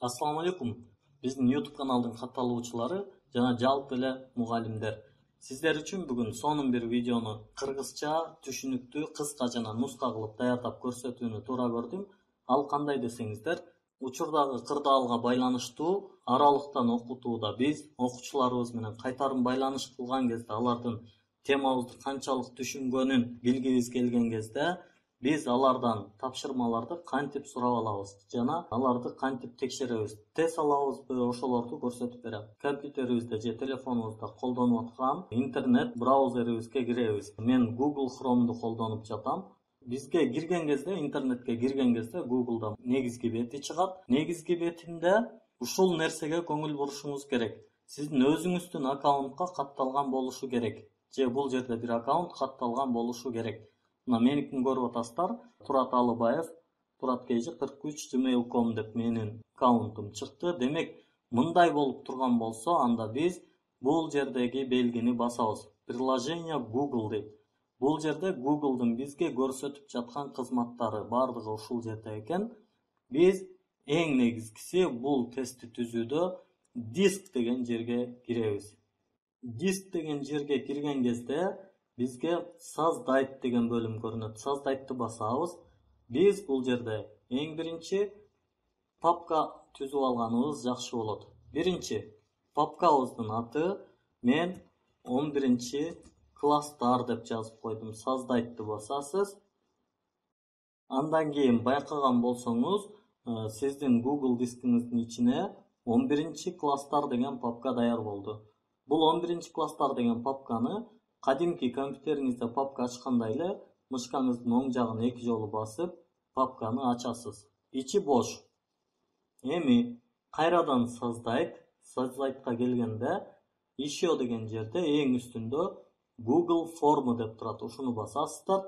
Assalamu alaikum. Биздин YouTube каналдын катталуучулары жана жалпы эле мугалимдер. Сиздер үчүн бүгүн сонун бир видеону кыргызча түшүнүктүү, кыска жана нуска кылып даярдап көрсөтүүнү туура көрдүм. Ал кандай десеңиздер, учурдагы кырдаалга байланыштуу аралыктан окутууда биз окуучуларыбыз менен кайтарым байланыш кылган кезде алардын темабызды канчалык түшүнгөнүн билгибиз келген кезде биз алардан тапшырмаларды кантип сурап алабыз жана аларды кантип текшеребиз, тест алабызбы, ошолорду көрсөтүп берем. Компьютерибизде же телефонубузда колдонуп аткан интернет браузерибизге киребиз. Мен Google Chrome'ду колдонуп жатам. Бизге кирген кезде, интернетке кирген кезде Google'да негизги бети чыгат. Негизги бетинде ушул нерсеге көңүл бурушуңуз керек. Сиздин өзүңүздүн аккаунтка катталган болушу керек. Же бул жерде бир аккаунт катталган болушу керек. Мына меникин көрүп атасыздар. Турат Алыбаев, turat43gmail.com деп менин аккаунтум чыкты. Демек, мындай болуп турган болсо, анда биз бул жердеги белгини басабыз. Приложение Google дейт. Бул жерде Google'дун бизге көрсөтүп жаткан кызматтары бардыгы ушул жерде экен. Биз эң негизгиси бул тестти түзүүдө диск деген жерге киребиз. Диск деген жерге кирген кезде бизге создать деген бөлүм көрүнөт. Создайтты басабыз. Биз бул жерде эң биринчи папка түзүп алганыбыз жакшы болот. Биринчи папкабыздын аты мен 11-класстар деп жазып койдум. Создайтты басасыз. Андан кийин байкаган болсоңуз, сиздин Google дискиңиздин ичине 11-класстар деген папка даяр болду. Бул 11-класстар деген папканы кадимки компьютериңизде папка ачкандай эле мышкаңыздын оң жагын 2 жолу басып, папканы ачасыз. Ичи бош. Эми кайрадан создайтка келгенде, еще деген жерде эң үстүндө Google форму деп турат. Ушуну басасыздар.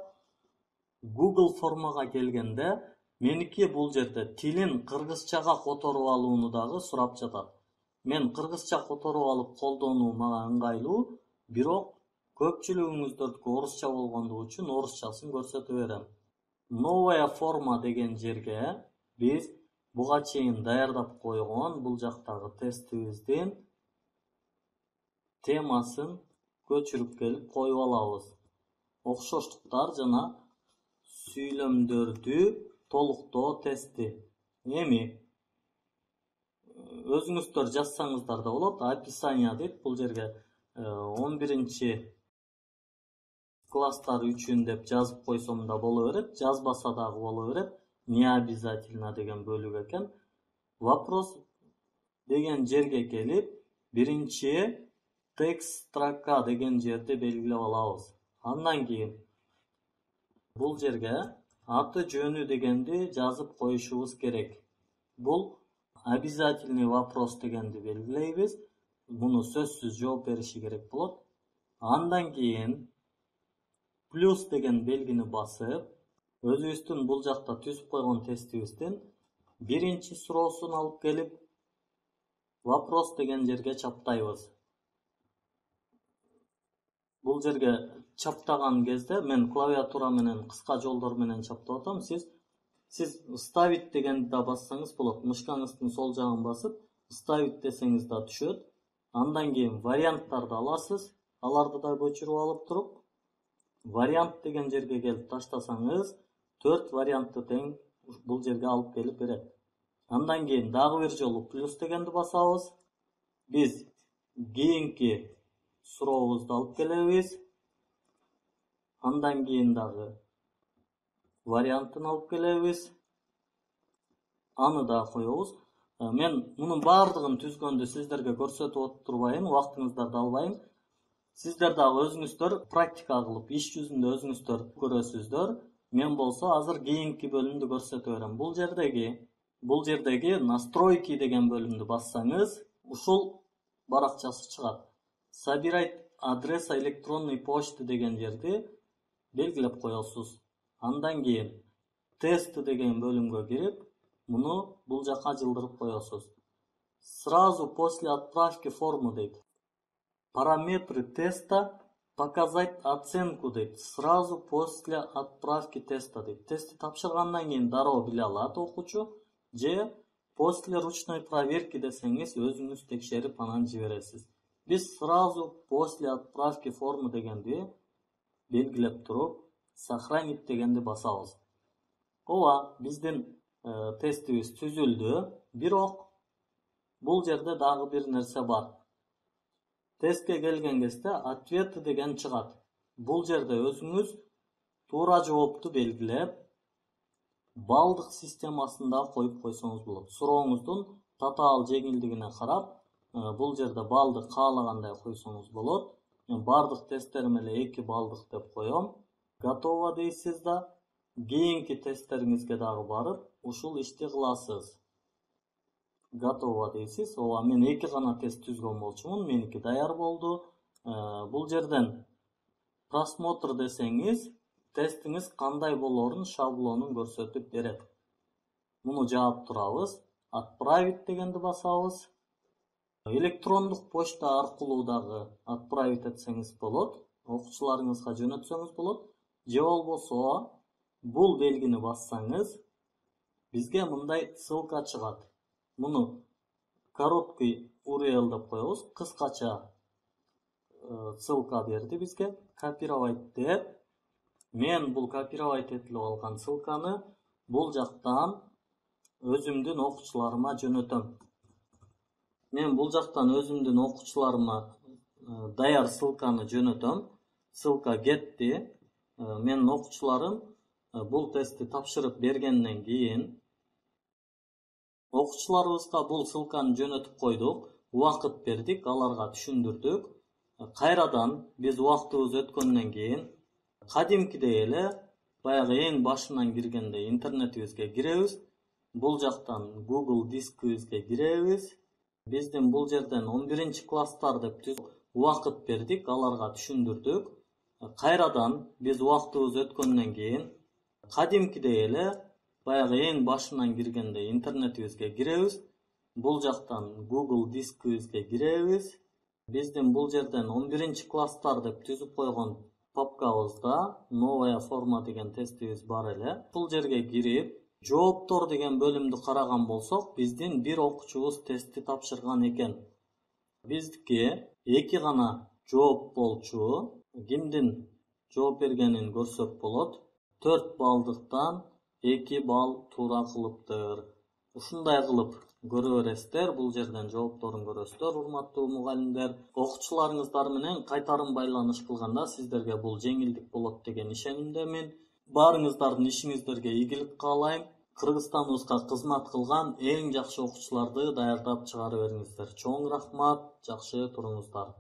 Google формага келгенде, меники бул жерде тилин кыргызчага которуп алууну дагы сурап жатат. Мен кыргызча которуп алып колдонуу мага ыңгайлуу, бирок көпчүлүгүңүздөрдүкү орусча болгондугу үчүн орусчасын көрсөтө берем. Новая форма деген жерге биз буга чейин даярдап койгон бул жактагы тестибиздин темасын көчүрүп келип коюп алабыз. Окшоштуктар жана сүйлөмдөрдү толуктоо тести. Эми өзүңүздөр жазсаңыздар да болот. Описание дейт. Бул жерге 11-класстар үчүн деп жазып койсом да боло берет. Жазбаса дагы боло берет. Не обязательно деген бөлүк экен. Вопрос деген жерге келип, биринчи текст строка деген жерди белгилеп алабыз. Андан кийин бул жерге аты жөнү дегенди жазып коюшубуз керек. Бул обязательный вопрос дегенди белгилейбиз. Муну сөзсүз жооп бериши керек болот. Андан кийин плюс деген белгини басып, өзүбүздүн бул жакта түзүп койгон тестибиздин биринчи суроосун алып келип, вопрос деген жерге чаптайбыз. Бул жерге чаптаган кезде мен клавиатура менен кыска жолдор менен чаптап атам. Сиз ставить дегенди да бассаңыз болот. Мышкаңыздын сол жагын басып, ставить десеңиз да түшөт. Андан кийин варианттарды аласыз. Аларды да көчүрүп алып туруп, вариант деген жерге келип таштасаңыз, 4 вариантты тең бул жерге алып келип берет. Андан кийин дагы бир жолу плюс дегенди басабыз. Биз кийинки сурообузду алып келебиз. Андан кийин дагы вариантын алып келебиз. Аны да коебуз. Мен мунун бардыгын түзгөндү сиздерге көрсөтүп турбайын, убактыңыздарды албайм. Сиздер дагы өзүңүздөр практика кылып, иш жүзүндө өзүңүздөр көрөсүздөр. Мен болсо азыр кийинки бөлүмдү көрсөтө берем. Бул жердеги настройки деген бөлүмдү бассаңыз, ушул баракчасы чыгат. Собирать адреса электронной почты деген жерди белгилеп коесуз. Андан кийин тест деген бөлүмгө кирип, муну бул жака жылдырып коесуз. Сразу после отправки формы дейт. Параметры теста показать оценку дейт. Сразу после отправки теста дейт. Тестти тапшыргандан кийин дароо биле алат окуучу, же После ручной проверки десеңиз өзүңүз текшерип анан жибересиз. Биз сразу после отправки формы дегенди белгилеп туруп, сохранить дегенди басабыз. Ооба, биздин тестибиз түзүлдү, бирок бул жерде дагы бир нерсе бар. Тестке келген кезде ответы деген чыгат. Бул жерде өзүңүз туура жоопту белгилеп, балдык системасында коюп койсоңуз болот. Сурооңуздун татаал жеңилдигине карап, бул жерде балды каалагандай койсоңуз болот. Мен бардык тесттерим эле 2 балдык деп коем. Готово дейсиз да, кийинки тесттериңизге дагы барып, ушул ишти кыласыз. Готово дейсиз. Ооба, мен 2 гана тест түзгөн болчумун. Меники даяр болду. Бул жерден просмотр десеңиз, тестиңиз кандай болоорун шаблонун көрсөтүп берет. Муну жаап турабыз. Отправить дегенди басабыз. Электрондук почта аркылуу дагы отправить этсеңиз болот. Окуучуларыңызга жөнөтсөңүз болот. Же болбосо бул белгини бассаңыз, бизге мындай ссылка чыгат. Муну короткий URL деп коебуз. Кыскача ссылка берди бизге. Копировать деп. Мен бул копировать этилип алган ссылканы бул жактан өзүмдүн окуучуларыма жөнөтөм. Мен бул жактан өзүмдүн окуучуларыма даяр ссылканы жөнөтөм. Ссылка кетти. Менин окуучуларым бул тестти тапшырып бергенден кийин окуучуларыбызга бул ссылканы жөнөтүп койдук. Убакыт бердик, аларга түшүндүрдүк. Кайрадан биз убактыбыз өткөндөн кийин кадимкидей эле баягы эң башынан киргенде интернетибизге киребиз. Бул жактан Google дискибизге киребиз. Биздин бул жерден 11-класстар деп убакыт бердик, аларга түшүндүрдүк. Кайрадан биз убактыбыз өткөндөн кийин кадимкидей эле баягы эң башынан киргенде интернетибизге киребиз. Бул жактан Google дискибизге киребиз. Биздин бул жерден 11-класстар деп түзүп койгон папкабызда новая форма деген тестибиз бар эле. Бул жерге кирип, жооптор деген бөлүмдү караган болсок, биздин бир окуучубуз тестти тапшырган экен. Биздики 2 гана жооп болчу. Кимдин жооп бергенин көрсөк болот. 4 балдыктан 2 балл туура кылыптыр. Ушундай кылып көрө бересиздер. Бул жерден жоопторун көрөсүздөр, урматтуу мугалимдер. Окуучуларыңыздар менен кайтарым байланыш кылганда сиздерге бул жеңилдик болот деген ишенимдемин. Баарыңыздардын ишиңиздерге ийгилик каалайм. Кыргызстаныбызга кызмат кылган эң жакшы окуучуларды даярдап чыгара бериңиздер. Чоң рахмат, жакшы туруңуздар.